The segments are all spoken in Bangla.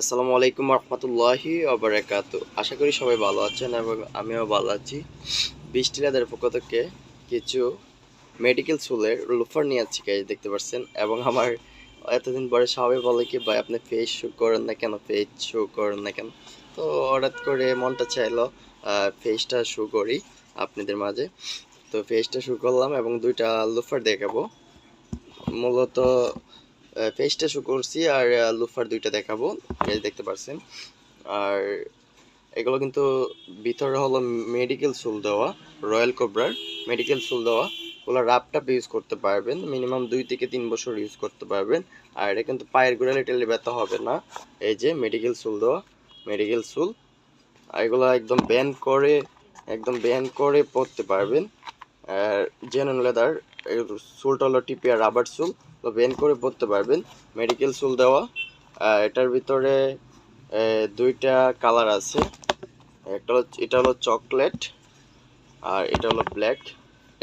আসসালামু আলাইকুম রহমতুল্লাহি ওবারাকাতু। আশা করি সবাই ভালো আছেন এবং আমিও ভালো আছি। বৃষ্টি লেদার পক্ষ থেকে কিছু মেডিকেল চুলের লোফার নিয়ে আছি গাইজ, দেখতে পাচ্ছেন। এবং আমার এতদিন পরে সবাই বলে কি ভাই আপনি ফেস শো করেন না কেন, ফেস শো করেন না কেন। তো হঠাৎ করে মনটা চাইলো ফেসটা শো করি আপনাদের মাঝে। তো ফেসটা শো করলাম এবং দুইটা লোফার দেখাবো। মূলত ফেসটা শো করছি আর লুফার দুইটা দেখাবো, দেখতে পাচ্ছেন। আর এগুলো কিন্তু ভিতরে হলো মেডিকেল সুল দেওয়া, রয়্যাল কোবরার মেডিকেল সুল দেওয়া। ওগুলো রাপটাপ ইউজ করতে পারবেন, মিনিমাম 2 থেকে 3 বছর ইউজ করতে পারবেন। আর এটা কিন্তু পায়ের গোড়ালি টেলে ব্যথা হবে না। এই যে মেডিকেল সুল দেওয়া, মেডিকেল সুল। আর এগুলো একদম ব্যান করে পরতে পারবেন। আর জেনুইন লেদার সুলটা হলো টিপিয়া রাবার সুল, তো ব্যান করে পরতে পারবেন। মেডিকেল সুল দেওয়া। এটার ভিতরে দুইটা কালার আছে। এটা হলো চকলেট আর এটা হলো ব্ল্যাক।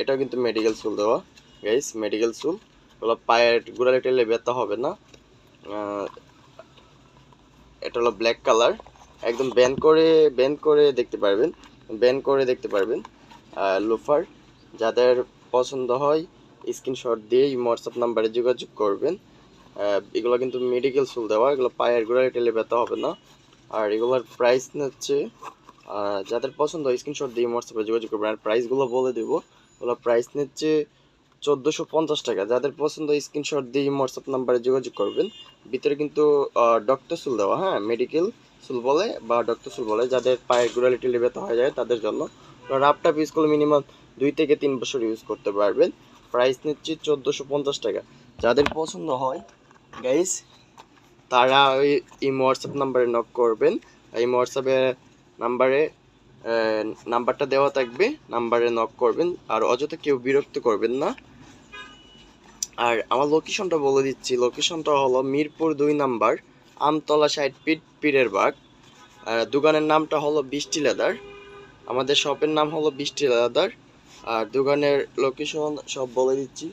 এটা কিন্তু মেডিকেল সুল দেওয়া গাইস, মেডিকেল সুল। ওগুলো পায়ের গোড়ালি টেলে ব্যথা হবে না। এটা হলো ব্ল্যাক কালার, একদম ব্যান করে দেখতে পারবেন, লোফার। যাদের পছন্দ হয় স্ক্রিনশট দিয়ে হোয়াটসঅ্যাপ নাম্বারে যোগাযোগ করবেন। এগুলো কিন্তু মেডিকেল সুল দেওয়া, এগুলো পায়ের গোড়ালি টেলে ব্যথা হবে না। আর এগুলোর প্রাইস নিচ্ছে, যাদের পছন্দ হয় স্ক্রিনশট দিয়ে হোয়াটসঅ্যাপে যোগাযোগ করবেন। আর প্রাইসগুলো বলে দেবো। ওগুলো প্রাইস নিচ্ছে 1450 টাকা। যাদের পছন্দ স্ক্রিনশট দিয়ে হোয়াটসঅ্যাপ নাম্বারে যোগাযোগ করবেন। ভিতরে কিন্তু ডক্টর সুল দেওয়া, হ্যাঁ মেডিকেল সুল বলে বা ডক্টর সুল বলে। যাদের পায়ের গোড়ালি টেলে ব্যথা হয়ে যায় তাদের জন্য। রাফটাপ ইউজ করলে মিনিমাম 2 থেকে 3 বছর ইউজ করতে পারবেন। প্রাইস নিচ্ছি 1450 টাকা। যাদের পছন্দ হয় গাইস তারা ওই হোয়াটসঅ্যাপ নাম্বারে নক করবেন। এই হোয়াটসঅ্যাপে নাম্বারে নাম্বারটা দেওয়া থাকবে, নাম্বারে নক করবেন। আর অযথা কেউ বিরক্ত করবেন না। আর আমার লোকেশনটা বলে দিচ্ছি, লোকেশনটা হলো মিরপুর 2 নাম্বার, আমতলা 60 ফিট পীরের বাগ। দোকানের নামটা হলো বৃষ্টি লেদার। আমাদের শপের নাম হলো বৃষ্টি লেদার। আর দোকানের লোকেশন সব বলে দিচ্ছি,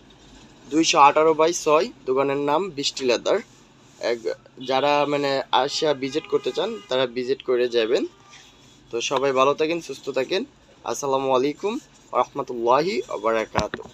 218/6 দোকানের নাম বৃষ্টি লেদার। যারা মানে আসিয়া ভিজিট করতে চান তারা ভিজিট করে যাবেন। তো সবাই ভালো থাকেন, সুস্থ থাকেন। আসসালামু আলাইকুম রহমতুল্লাহি ওয়া বারাকাতুহু।